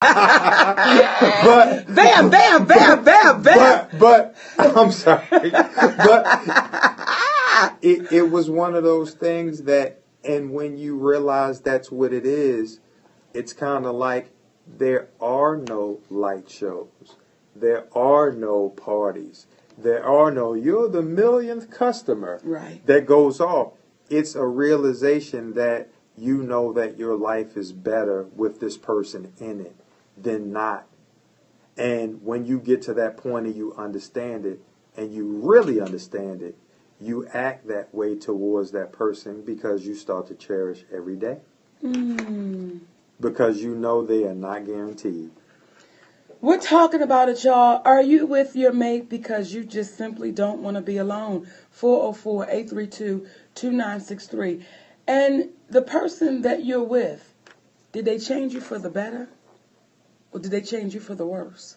Bam, bam, bam, bam, bam. But I'm sorry. But it was one of those things that, and when you realize that's what it is, it's kind of like there are no light shows. There are no parties. There are no, you're the millionth customer that goes off. It's a realization that you know that your life is better with this person in it than not. And when you get to that point and you understand it, and you really understand it, you act that way towards that person because you start to cherish every day. Because you know they are not guaranteed. We're talking about it, y'all. Are you with your mate because you just simply don't want to be alone? 404-832-2963. And the person that you're with, did they change you for the better? Or did they change you for the worse?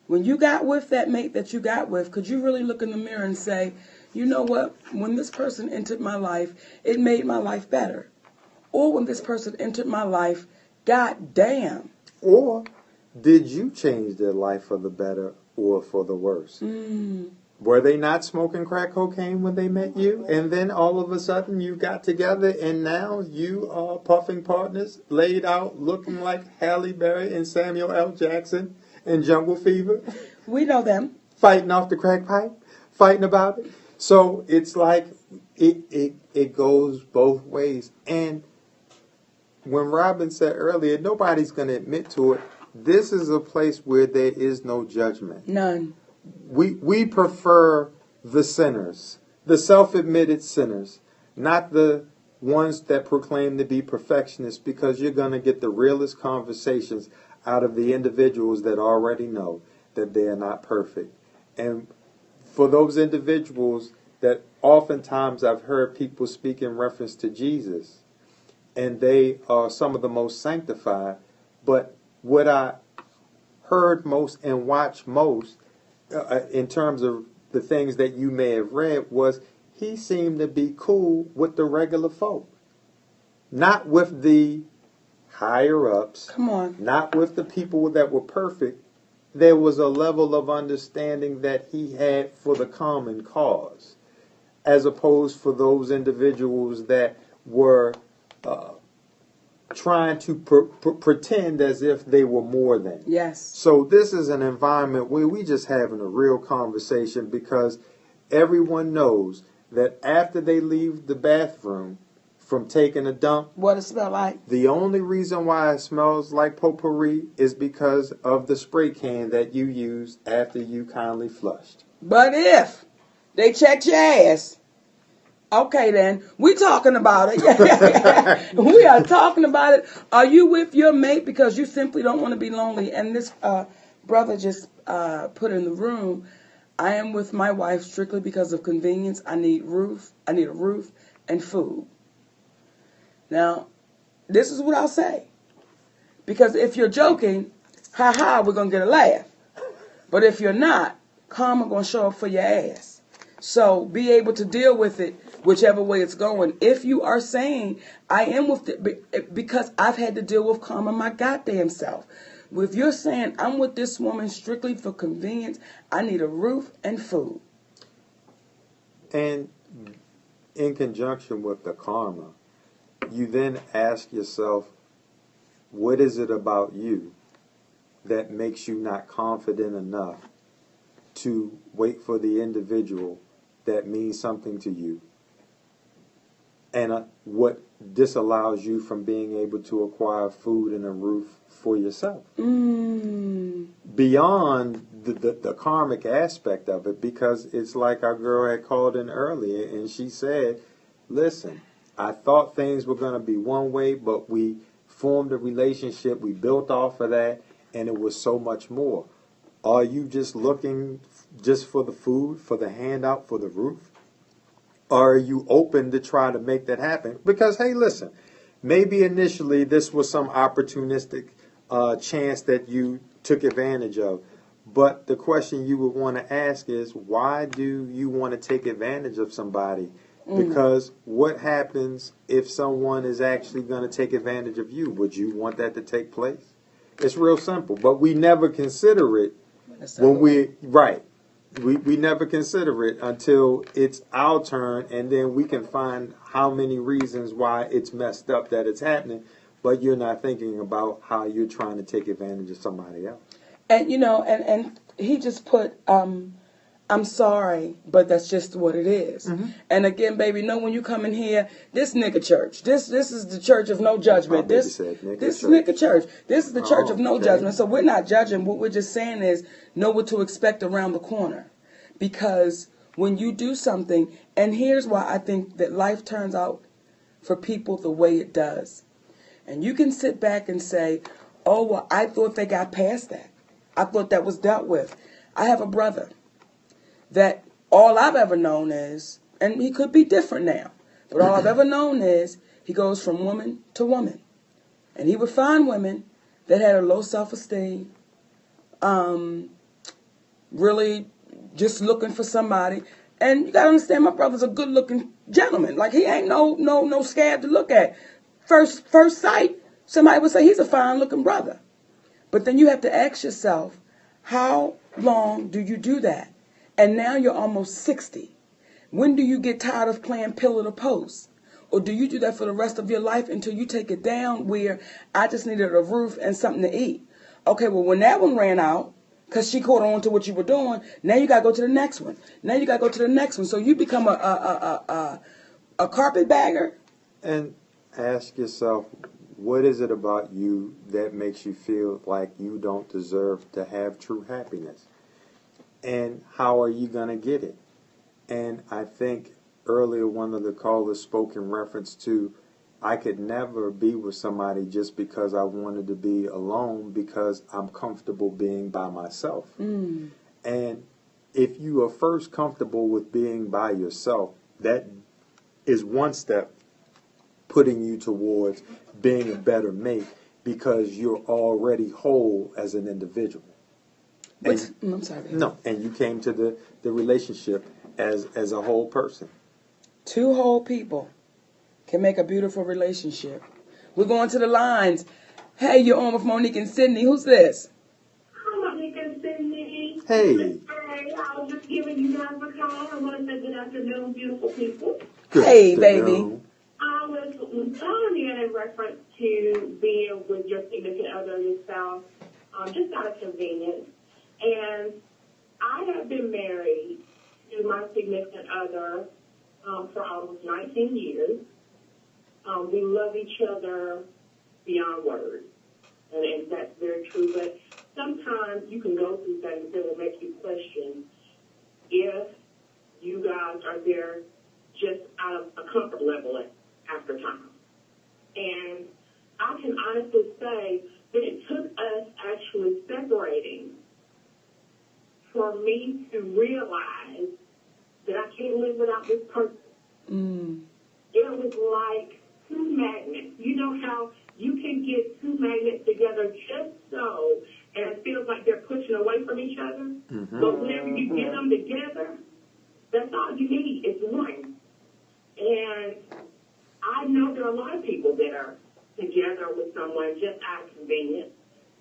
When you got with that mate that you got with, could you really look in the mirror and say, you know what? When this person entered my life, it made my life better. Or when this person entered my life, god damn. Or did you change their life for the better or for the worse? Were they not smoking crack cocaine when they met you? And then all of a sudden you got together and now you are puffing partners, laid out, looking like Halle Berry and Samuel L. Jackson in Jungle Fever? We know them. Fighting off the crack pipe, fighting about it. So it's like it goes both ways. And when Robin said earlier, nobody's going to admit to it. This is a place where there is no judgment. None. We prefer the sinners, the self-admitted sinners, not the ones that proclaim to be perfectionists, because you're going to get the realest conversations out of the individuals that already know that they are not perfect. And for those individuals that oftentimes I've heard people speak in reference to Jesus, and they are some of the most sanctified, but what I heard most and watched most in terms of the things that you may have read was he seemed to be cool with the regular folk. Not with the higher ups. Come on. Not with the people that were perfect. There was a level of understanding that he had for the common cause, as opposed for those individuals that were trying to pretend as if they were more than. Yes. So this is an environment where we just having a real conversation, because everyone knows that after they leave the bathroom from taking a dump, what it smell like? The only reason why it smells like potpourri is because of the spray can that you used after you kindly flushed. But if they checked your ass, okay, then we talking about it. We are talking about it. Are you with your mate because you simply don't want to be lonely? And this brother just put in the room, I am with my wife strictly because of convenience. I need a roof and food. Now, this is what I'll say. Because if you're joking, we're going to get a laugh. But if you're not, karma going to show up for your ass. So be able to deal with it whichever way it's going. If you are saying, I am with it because I've had to deal with karma my goddamn self. If you're saying, I'm with this woman strictly for convenience, I need a roof and food. And in conjunction with the karma, you then ask yourself, what is it about you that makes you not confident enough to wait for the individual that means something to you? And what disallows you from being able to acquire food and a roof for yourself? Beyond the karmic aspect of it, because it's like our girl had called in earlier, and she said, listen, I thought things were going to be one way, but we formed a relationship, we built off of that, and it was so much more. Are you just looking just for the food, for the handout, for the roof? Or are you open to try to make that happen? Because, hey, listen, maybe initially this was some opportunistic chance that you took advantage of. But the question you would want to ask is, why do you want to take advantage of somebody? Because what happens if someone is actually going to take advantage of you? Would you want that to take place? It's real simple. But we never consider it when we never consider it until it's our turn, and then we can find how many reasons why it's messed up that it's happening, but you're not thinking about how you're trying to take advantage of somebody else. And and he just put I'm sorry, but that's just what it is. Mm-hmm. And again, baby, when you come in here, this nigga church. This is the church of no judgment. This nigga church. This is the church of no judgment. So we're not judging. What we're just saying is know what to expect around the corner. Because when you do something, and here's why I think that life turns out for people the way it does. And you can sit back and say, oh, well, I thought they got past that. I thought that was dealt with. I have a brother that all I've ever known is, and he could be different now, but all I've ever known is he goes from woman to woman. And he would find women that had a low self-esteem, really just looking for somebody. And you got to understand, my brother's a good-looking gentleman. Like, he ain't no scab to look at. First sight, somebody would say he's a fine-looking brother. But then you have to ask yourself, how long do you do that? And now you're almost 60. When do you get tired of playing pillar to post? Or do you do that for the rest of your life until you take it down where I just needed a roof and something to eat? Okay, well, when that one ran out, because she caught on to what you were doing, now you got to go to the next one. Now you got to go to the next one. So you become a carpetbagger. And ask yourself, what is it about you that makes you feel like you don't deserve to have true happiness? And how are you going to get it? And I think earlier one of the callers spoke in reference to, I could never be with somebody just because I wanted to be alone because I'm comfortable being by myself. Mm. And if you are first comfortable with being by yourself, that is one step putting you towards being a better mate because you're already whole as an individual. I'm sorry. No, and you came to the relationship as a whole person. Two whole people can make a beautiful relationship. We're going to the lines. Hey, you're on with Monique and Sydney. Who's this? Hi, Monique and Sydney. Hey. Hey, I was just giving you guys a call. I want to say good afternoon, beautiful people. Good hey, afternoon. Baby. I was calling you in reference to being with your significant other, your spouse, just out of convenience. And I have been married to my significant other for almost 19 years. We love each other beyond words, and that's very true. But sometimes you can go through things that will make you question if you guys are there just out of a comfort level after time. And I can honestly say that it took us actually separating for me to realize that I can't live without this person. Mm. It was like two magnets. You know how you can get two magnets together just so, and it feels like they're pushing away from each other? Mm-hmm. But whenever you get them together, that's all you need is one. And I know there are a lot of people that are together with someone just out of convenience.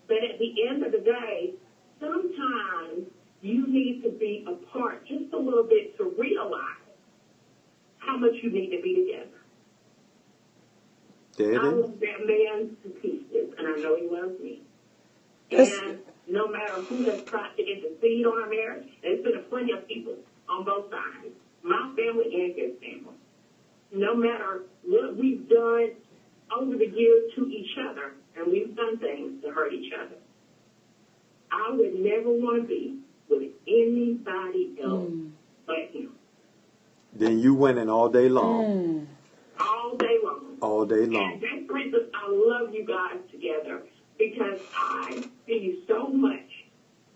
But at the end of the day, sometimes you need to be apart just a little bit to realize how much you need to be together. I love that man to pieces, and I know he loves me. And no matter who has tried to intercede on our marriage, there's been plenty of people on both sides, my family and his family. No matter what we've done over the years to each other, and we've done things to hurt each other, I would never want to be with anybody else but him. Then you winning all day long. All day long. All day long. And that's the reason I love you guys together, because I see so much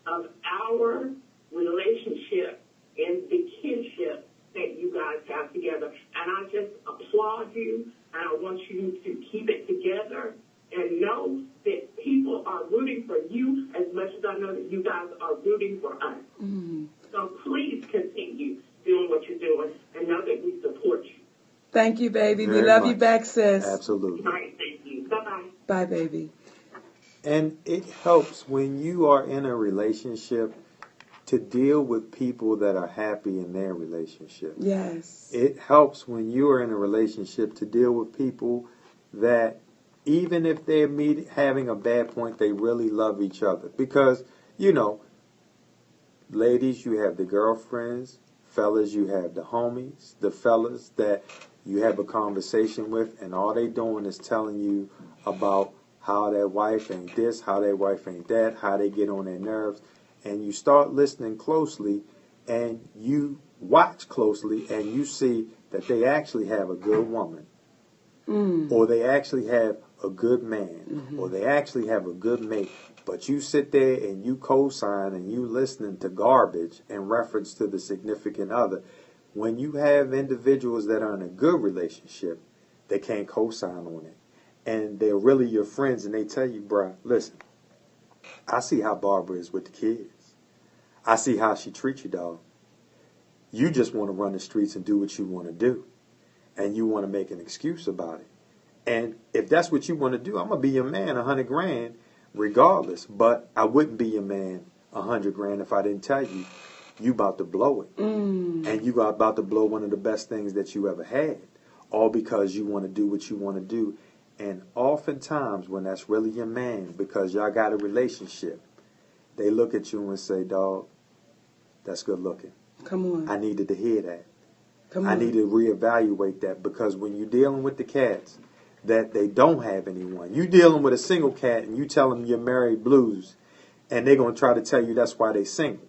of our relationship and the kinship that you guys have together. And I just applaud you, and I want you to keep it together and know that people are rooting for you as much as I know that you guys are rooting for us. Mm. So please continue doing what you're doing and know that we support you. Thank you, baby. We love you back, sis. Absolutely. All right, thank you. Bye-bye. Bye, baby. And it helps when you are in a relationship to deal with people that are happy in their relationship. Yes. It helps when you are in a relationship to deal with people that even if they're having a bad point, they really love each other. Because, you know, ladies, you have the girlfriends. Fellas, you have the homies. The fellas that you have a conversation with, and all they doing is telling you about how their wife ain't this, how their wife ain't that, how they get on their nerves. And you start listening closely, and you watch closely, and you see that they actually have a good woman. Or they actually have a good man. Or they actually have a good mate. But you sit there and you co-sign and you listening to garbage in reference to the significant other. When you have individuals that are in a good relationship, they can't co-sign on it. And they're really your friends, and they tell you, bruh, listen, I see how Barbara is with the kids. I see how she treats you, dog. You just want to run the streets and do what you want to do. And you want to make an excuse about it. And if that's what you want to do, I'm going to be your man, $100,000, regardless. But I wouldn't be your man, $100,000, if I didn't tell you, you about to blow it. And you are about to blow one of the best things that you ever had. All because you want to do what you want to do. And oftentimes, when that's really your man, because y'all got a relationship, they look at you and say, dog, that's good looking. Come on. I needed to hear that. Come I on. need to reevaluate that, because when you're dealing with the cats that they don't have anyone, you dealing with a single cat and you tell them you're married blues, and they're going to try to tell you that's why they single.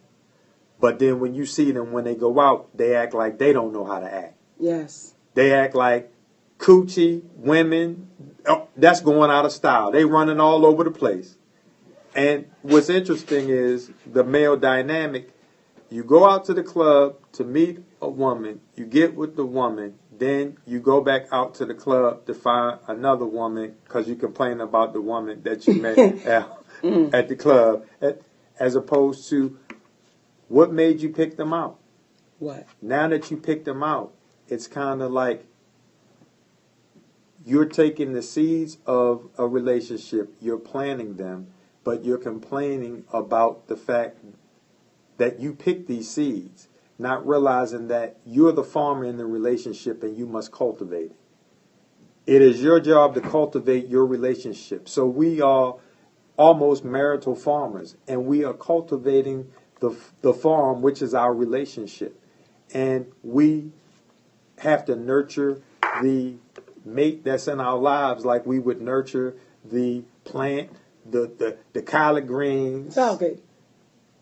But then when you see them when they go out, they act like they don't know how to act. Yes. They act like coochie women, that's going out of style. They running all over the place. And what's interesting is the male dynamic. You go out to the club to meet a woman, you get with the woman, then you go back out to the club to find another woman because you complain about the woman that you met at the club, as opposed to what made you pick them out. What? Now that you picked them out, it's kind of like you're taking the seeds of a relationship, you're planting them, but you're complaining about the fact that you picked these seeds, not realizing that you're the farmer in the relationship and you must cultivate it. It is your job to cultivate your relationship. So we are almost marital farmers, and we are cultivating the farm, which is our relationship. And we have to nurture the mate that's in our lives like we would nurture the plant, the collard greens. Okay.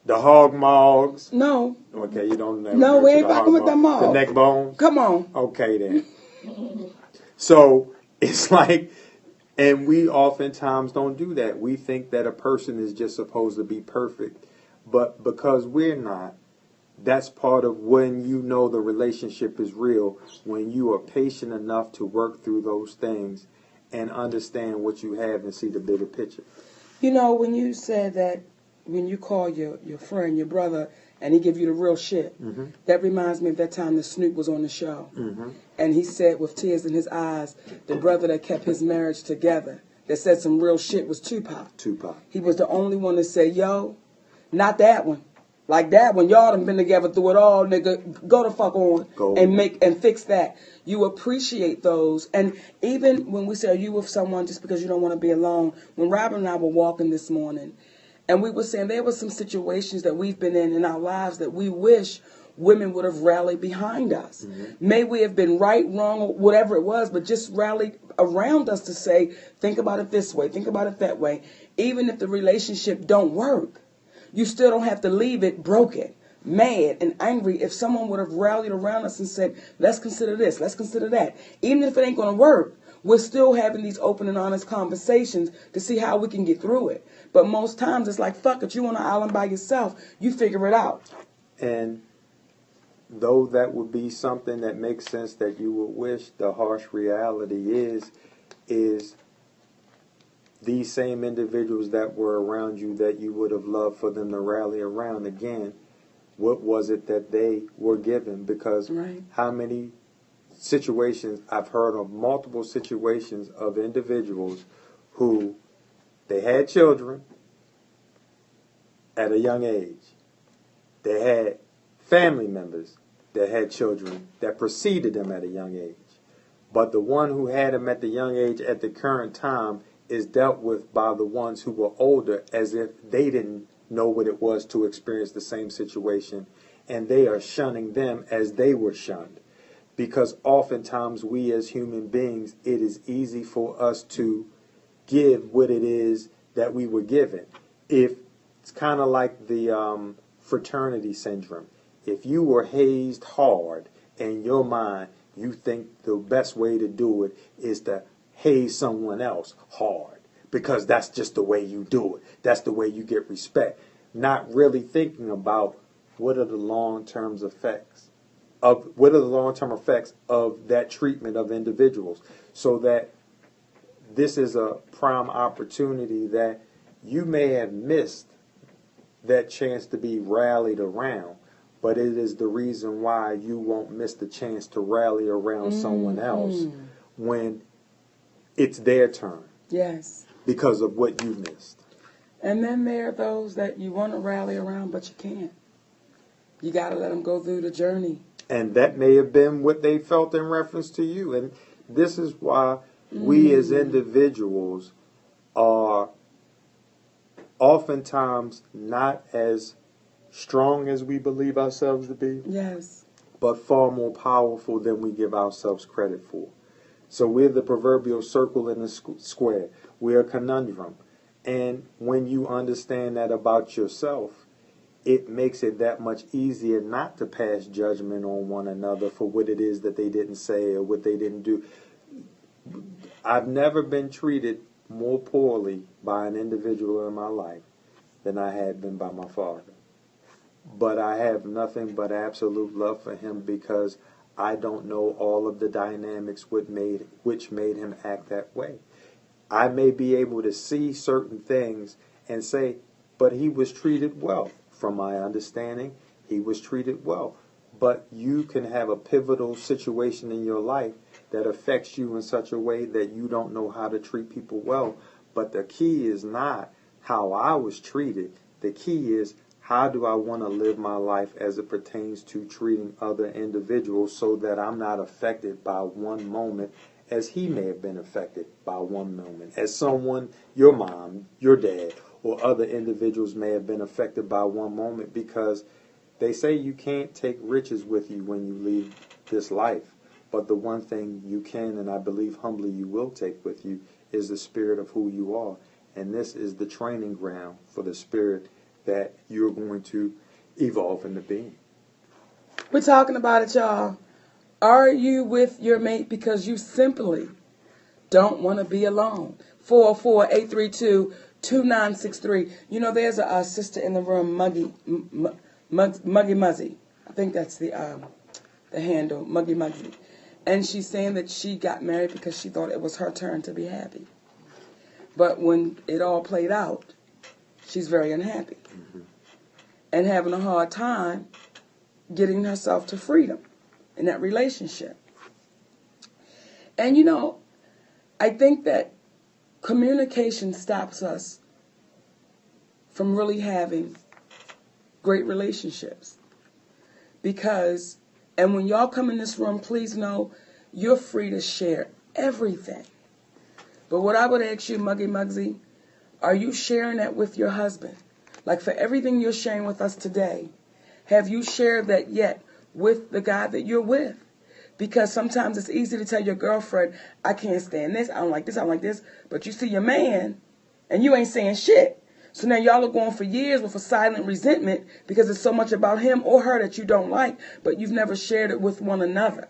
The hog maws. No. Okay, you don't know. No, we ain't fucking with them all. The neck bones. Come on. Okay, then. So it's like, and we oftentimes don't do that. We think that a person is just supposed to be perfect. But because we're not, that's part of when you know the relationship is real, when you are patient enough to work through those things and understand what you have and see the bigger picture. You know, when you said that, when you call your friend, your brother, and he give you the real shit, that reminds me of that time that Snoop was on the show. And he said with tears in his eyes, the brother that kept his marriage together, that said some real shit, was Tupac. He was the only one to say, yo, not that one. Like that one, y'all done been together through it all, nigga. Go the fuck on and fix that. You appreciate those. And even when we say, are you with someone just because you don't want to be alone? When Robin and I were walking this morning, and we were saying there were some situations that we've been in our lives that we wish women would have rallied behind us. May we have been right, wrong, or whatever it was, but just rallied around us to say, think about it this way, think about it that way. Even if the relationship don't work, you still don't have to leave it broken, mad, and angry. If someone would have rallied around us and said, let's consider this, let's consider that. Even if it ain't going to work, we're still having these open and honest conversations to see how we can get through it. But most times it's like, fuck it, you on an island by yourself. You figure it out. And though that would be something that makes sense that you would wish, the harsh reality is these same individuals that were around you that you would have loved for them to rally around again, what was it that they were given? Because how many situations, I've heard of multiple situations of individuals who They had children at a young age. They had family members that had children that preceded them at a young age. But the one who had them at the young age at the current time is dealt with by the ones who were older as if they didn't know what it was to experience the same situation, and they are shunning them as they were shunned. Because oftentimes we as human beings, it is easy for us to give what it is that we were given. If it's kind of like the fraternity syndrome. If you were hazed hard in your mind, you think the best way to do it is to haze someone else hard, because that's just the way you do it. That's the way you get respect. Not really thinking about what are the long-term effects of that treatment of individuals, so that this is a prime opportunity that you may have missed that chance to be rallied around, but it is the reason why you won't miss the chance to rally around someone else when it's their turn. Yes. Because of what you missed. And then there are those that you want to rally around, but you can't. You got to let them go through the journey. And that may have been what they felt in reference to you. And this is why we as individuals are oftentimes not as strong as we believe ourselves to be. Yes. But far more powerful than we give ourselves credit for. So we're the proverbial circle in the square. We're a conundrum. And when you understand that about yourself, it makes it that much easier not to pass judgment on one another for what it is that they didn't say or what they didn't do. I've never been treated more poorly by an individual in my life than I had been by my father. But I have nothing but absolute love for him, because I don't know all of the dynamics which made him act that way. I may be able to see certain things and say, but he was treated well. From my understanding, he was treated well. But you can have a pivotal situation in your life that affects you in such a way that you don't know how to treat people well. But the key is not how I was treated. The key is, how do I want to live my life as it pertains to treating other individuals, so that I'm not affected by one moment as he may have been affected by one moment, as someone, your mom, your dad, or other individuals may have been affected by one moment, because they say you can't take riches with you when you leave this life. But the one thing you can, and I believe humbly you will take with you, is the spirit of who you are. And this is the training ground for the spirit that you're going to evolve into being. We're talking about it, y'all. Are you with your mate because you simply don't want to be alone? 404-832-2963. You know, there's a sister in the room, Muggy Muzzy. I think that's the handle, Muggy Muzzy. And she's saying that she got married because she thought it was her turn to be happy. But when it all played out, she's very unhappy. And having a hard time getting herself to freedom in that relationship. And, you know, I think that communication stops us from really having great relationships. Because, and when y'all come in this room, please know you're free to share everything. But what I would ask you, Muggy Muggsy, are you sharing that with your husband? Like, for everything you're sharing with us today, have you shared that yet with the guy that you're with? Because sometimes it's easy to tell your girlfriend, I can't stand this, I don't like this, I don't like this. But you see your man, and you ain't saying shit. So now y'all are going for years with a silent resentment because it's so much about him or her that you don't like, but you've never shared it with one another.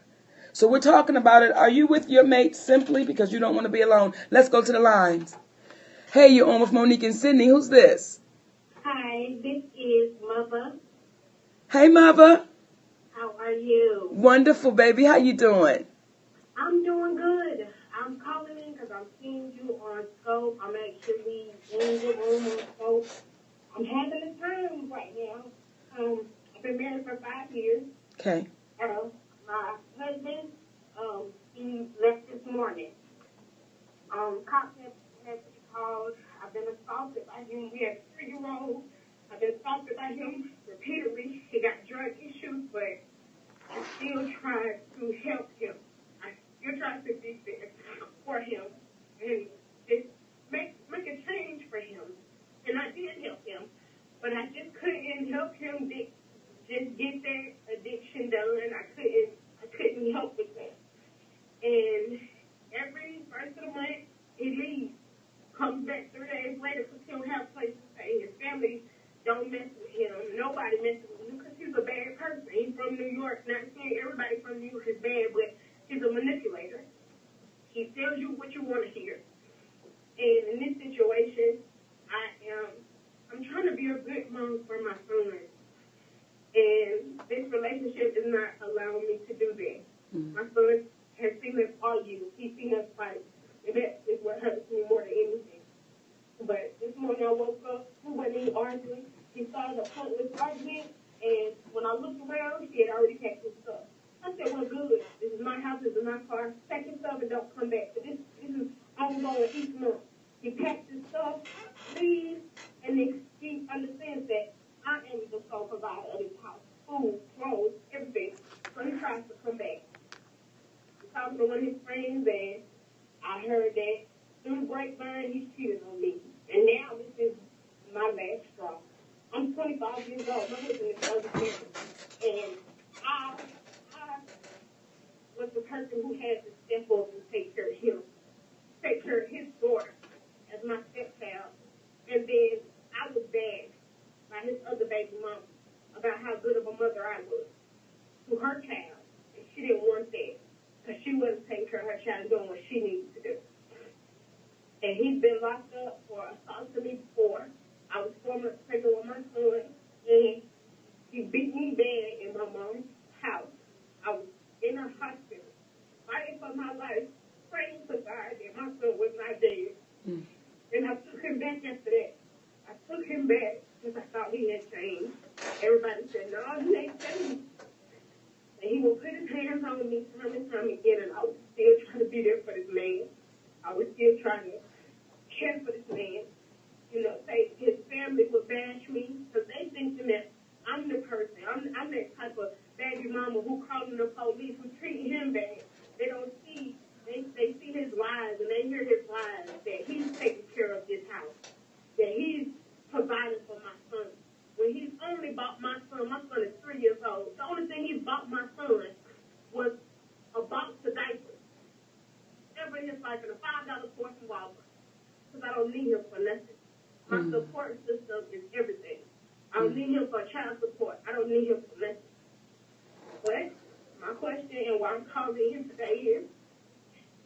So we're talking about it. Are you with your mate simply because you don't want to be alone? Let's go to the lines. Hey, you're on with Monique and Sydney. Who's this? Hi, this is Mother. Hey, Mother. How are you? Wonderful, baby. How you doing? I'm doing good. I'm calling in because I'm seeing you on Scope. I'm actually in the room on Scope. I'm having a time right now. I've been married for 5 years. Okay. My husband, he left this morning. Cops had called. I I've been assaulted by him. We have 3-year-olds. I've been assaulted by him repeatedly. He got drug issues, but I still try to help him. I still try to be there for him and just make a change for him. And I did help him, but I just couldn't help him just get that addiction done. I couldn't help with that. And every first of the month, he leaves. Comes back 3 days later because he don't have a place to stay. His family don't mess with him. Nobody messes with him because he's a bad person. He's from New York. Not saying everybody from New York is bad, but he's a manipulator. He tells you what you want to hear. And in this situation, I'm trying to be a good mom for my son. And this relationship is not allowing me to do that. Mm-hmm. My son has seen us argue. He's seen us fight. And that is what hurts me more than anything. But this morning I woke up, we wasn't even arguing. He started a pointless argument, and when I looked around, he had already packed his stuff. I said, well, good. This is my house, this is my car. Pack your stuff and don't come back. But this is ongoing each month. He packed his stuff, leaves, and then he understands that I am the sole provider of his house. Food, clothes, everything. So he tries to come back. He's talking to one of his friends, and I heard that through the grapevine, he cheated on me. And now this is my last straw. I'm 25 years old. My husband is 37. And I was the person who had to step up and take care of him. Take care of his daughter as my stepchild. And then I was bagged by his other baby mama about how good of a mother I was to her child. And she didn't want that. Because she wasn't taking care of her child and doing what she needed to do. And he's been locked up for assaulting me before. I was 4 months pregnant with my son, and he beat me bad in my mom's house. I was in a hospital, fighting for my life, praying to God that my son was not dead. Mm. And I took him back after that. I took him back because I thought he had changed. Everybody said, no, he ain't changed. And he would put his hands on me time and time again, and I was still trying to be there for this man. I was still trying to care for this man. You know, say his family would bash me because they think that I'm the person. I'm that type of baby mama who calling the police, who treating him bad. They don't see, they see his lies and they hear his lies, that he's taking care of this house, that he's providing for my son. When he's only bought my son is 3 years old. The only thing he bought my son was a box of diapers. Ever in his life, in a $5 portion Walmart. Because I don't need him for nothing. My support system is everything. I don't need him for child support. I don't need him for nothing. But my question and why I'm calling in today is,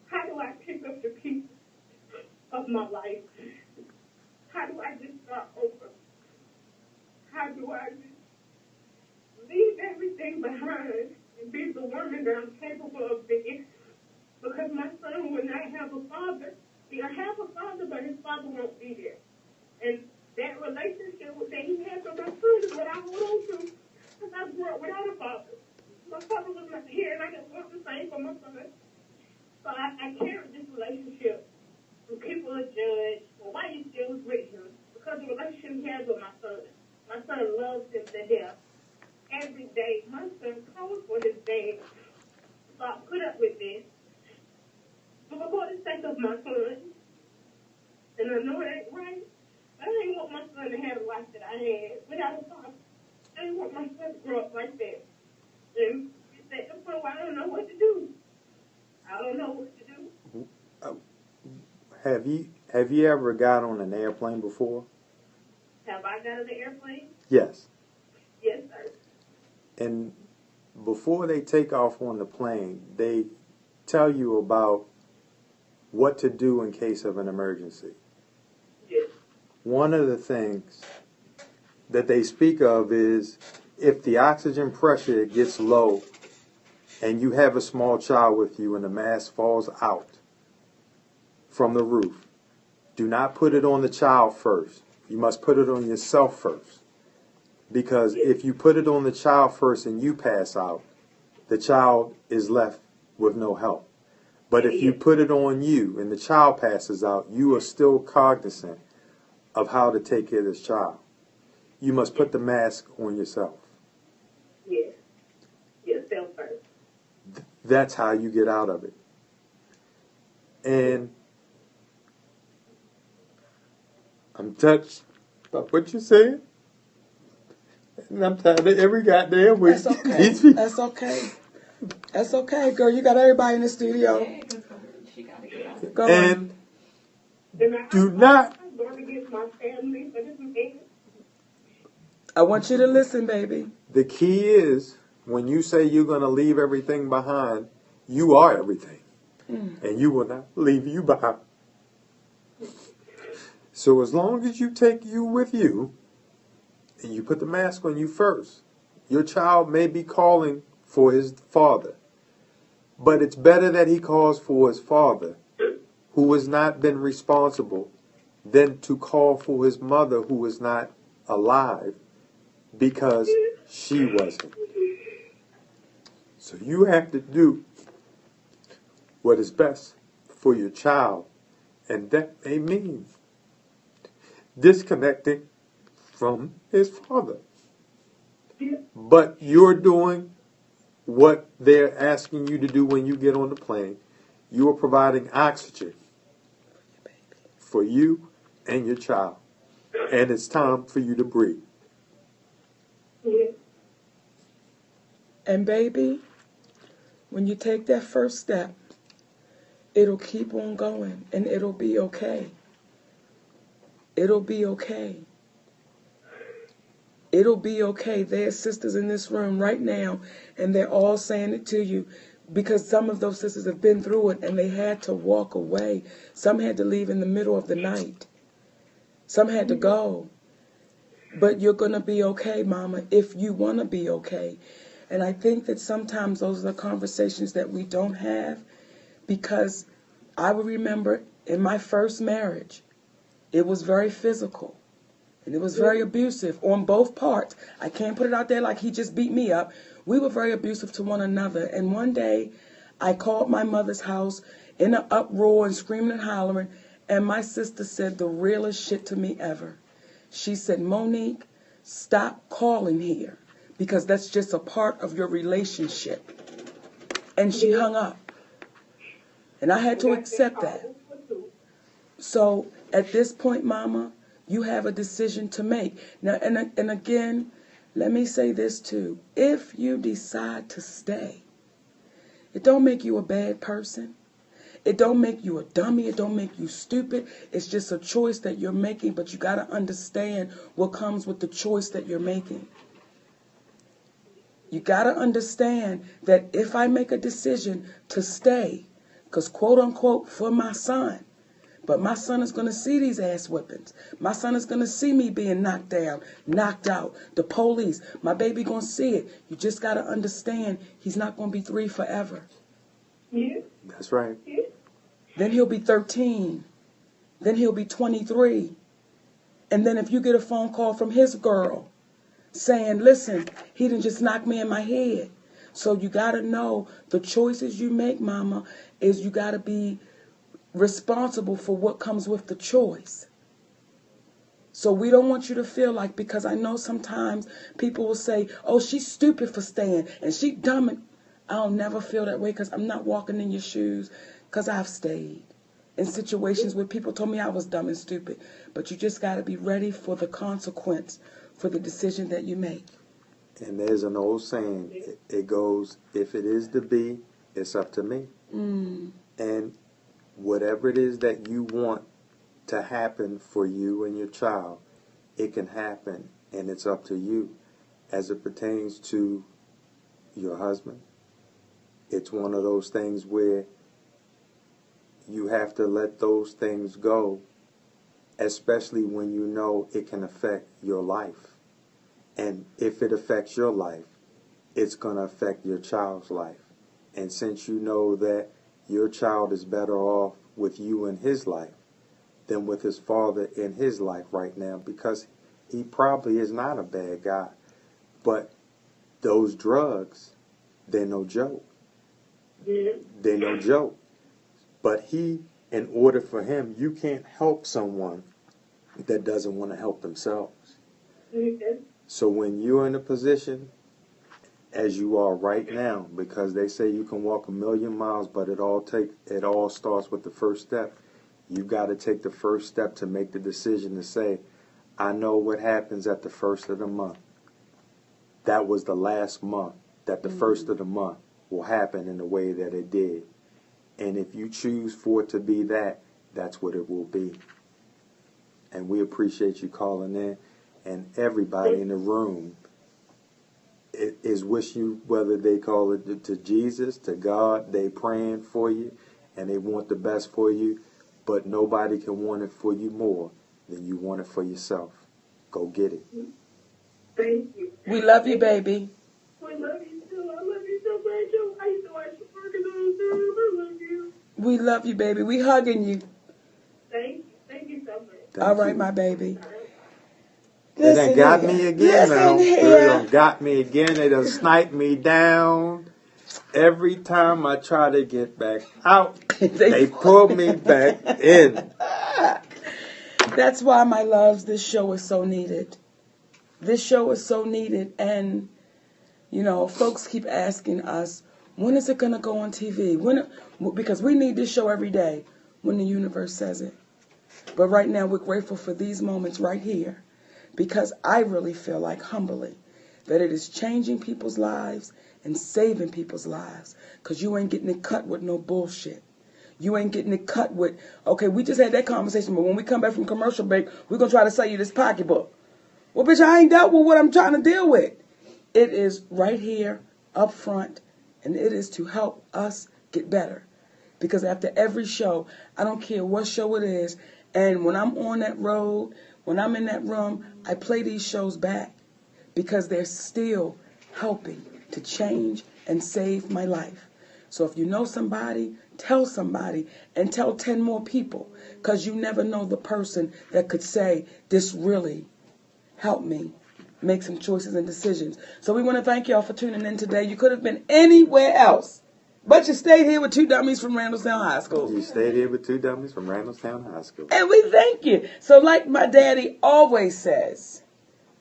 how do I pick up the pieces of my life? How do I just start over? How do I just leave everything behind and be the woman that I'm capable of being? Because my son will not have a father. He'll have a father, but his father won't be there. And that relationship that he has with my son is what I hold on to. Because I grew up without a father. My father was not here, and I just want the same for my son. So I carry this relationship. When people are judged, well, why you still with him? Because the relationship he has with my son. My son loves him to death. Every day, my son calls for his dad. So I put up with this. But for the sake of my son, and I know it ain't right, but I ain't want my son to have the life that I had without a father. I didn't want my son to grow up like that. And it's at the point where I don't know what to do. I don't know what to do. Have you ever got on an airplane before? Have I got on an airplane? Yes. Yes, sir. And before they take off on the plane, they tell you about what to do in case of an emergency. Yes. One of the things that they speak of is if the oxygen pressure gets low and you have a small child with you and the mask falls out from the roof, do not put it on the child first. You must put it on yourself first. Because if you put it on the child first and you pass out, the child is left with no help. But if you put it on you and the child passes out, you are still cognizant of how to take care of this child. You must put the mask on yourself. Yes. Yourself first. That's how you get out of it. And I'm touched by what you're saying. And I'm tired of every goddamn week. That's okay. That's okay. That's okay, girl. You got everybody in the studio. She gotta get out. Go And on. do not. I'm going to get my family for this man. I want you to listen, baby. The key is when you say you're going to leave everything behind, you are everything. And you will not leave you behind. So as long as you take you with you, and you put the mask on you first, your child may be calling for his father. But it's better that he calls for his father, who has not been responsible, than to call for his mother, who is not alive, because she wasn't. So you have to do what is best for your child. And that may mean disconnecting from his father. But you're doing what they're asking you to do when you get on the plane. You are providing oxygen for you and your child. And it's time for you to breathe. And baby, when you take that first step, it'll keep on going and it'll be okay. It'll be okay. It'll be okay. There's sisters in this room right now, and they're all saying it to you because some of those sisters have been through it and they had to walk away. Some had to leave in the middle of the night. Some had to go. But you're going to be okay, Mama, if you want to be okay. And I think that sometimes those are the conversations that we don't have, because I would remember in my first marriage, it was very physical. And it was very abusive on both parts. I can't put it out there like he just beat me up. We were very abusive to one another. And one day, I called my mother's house in an uproar and screaming and hollering. And my sister said the realest shit to me ever. She said, Monique, stop calling here, because that's just a part of your relationship. And she hung up. And I had to accept that. So at this point, Mama, you have a decision to make. Now, and again, let me say this too. If you decide to stay, it don't make you a bad person. It don't make you a dummy. It don't make you stupid. It's just a choice that you're making, but you got to understand what comes with the choice that you're making. You got to understand that if I make a decision to stay, because quote unquote for my son, but my son is going to see these ass whippings. My son is going to see me being knocked down, knocked out, the police. My baby going to see it. You just got to understand he's not going to be 3 forever. Yeah. That's right. Then he'll be 13. Then he'll be 23. And then if you get a phone call from his girl saying, listen, he done just knocked me in my head. So you got to know the choices you make, Mama, is you got to be responsible for what comes with the choice. So we don't want you to feel like, because I know sometimes people will say, oh, she's stupid for staying and she dumb. And I'll never feel that way, because I'm not walking in your shoes, because I've stayed in situations where people told me I was dumb and stupid. But you just got to be ready for the consequence for the decision that you make. And there's an old saying, it goes, if it is to be, it's up to me. And whatever it is that you want to happen for you and your child, it can happen, and it's up to you. As it pertains to your husband, it's one of those things where you have to let those things go, especially when you know it can affect your life. And if it affects your life, it's going to affect your child's life. And since you know that your child is better off with you in his life than with his father in his life right now, because he probably is not a bad guy. But those drugs, they're no joke. They're no joke. But in order for him, you can't help someone that doesn't want to help themselves. Mhm. So when you're in a position, as you are right now, because they say you can walk 1,000,000 miles, but it all starts with the first step. You got to take the first step to make the decision to say, I know what happens at the first of the month. That was the last month that the first of the month will happen in the way that it did. And if you choose for it to be that, that's what it will be. And we appreciate you calling in. And everybody in the room is wishing you, whether they call it to Jesus, to God, they praying for you, and they want the best for you. But nobody can want it for you more than you want it for yourself. Go get it. Thank you. We love you, baby. We love you too. I love you so much. I used to watch you working on the I love you. We love you, baby. We hugging you. Thank you. Thank you so much. Thank All right, you. my baby. They done got me again now. Listen They here. done got me again. They done sniped me down. Every time I try to get back out, they pull me back in. That's why, my loves, this show is so needed. This show is so needed. And, you know, folks keep asking us, when is it going to go on TV? Because we need this show every day when the universe says it. But right now, we're grateful for these moments right here. Because I really feel like, humbly, that it is changing people's lives and saving people's lives. Because you ain't getting it cut with no bullshit. You ain't getting it cut with, okay, we just had that conversation, but when we come back from commercial break, we're going to try to sell you this pocketbook. Well, bitch, I ain't dealt with what I'm trying to deal with. It is right here, up front, and it is to help us get better. Because after every show, I don't care what show it is, and when I'm on that road, when I'm in that room, I play these shows back because they're still helping to change and save my life. So if you know somebody, tell somebody and tell 10 more people, because you never know the person that could say, this really helped me make some choices and decisions. So we want to thank y'all for tuning in today. You could have been anywhere else, but you stayed here with two dummies from Randallstown High School. You stayed here with two dummies from Randallstown High School. And we thank you. So like my daddy always says,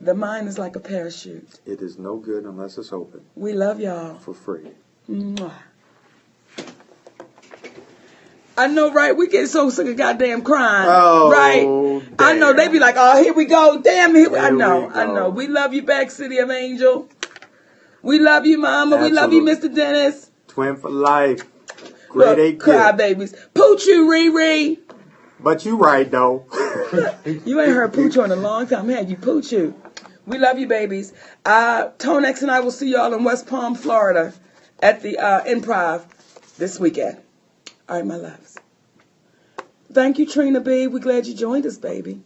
the mind is like a parachute. It is no good unless it's open. We love y'all. For free. Mwah. I know, right? We get so sick of goddamn crying. Oh, right? damn. I know. They be like, oh, here we go. Damn, here we I Here know. we go. I know. We love you back, City of Angel. We love you, Mama. We love you, Mr. Dennis. Twin for life. Grade 8 Cry kid. babies. Pooch you, Riri. But you right, though. You ain't heard Pooch in a long time. Had you Pooch you. We love you, babies. Tonex and I will see y'all in West Palm, Florida at the Improv this weekend. All right, my loves. Thank you, Trina B. We're glad you joined us, baby.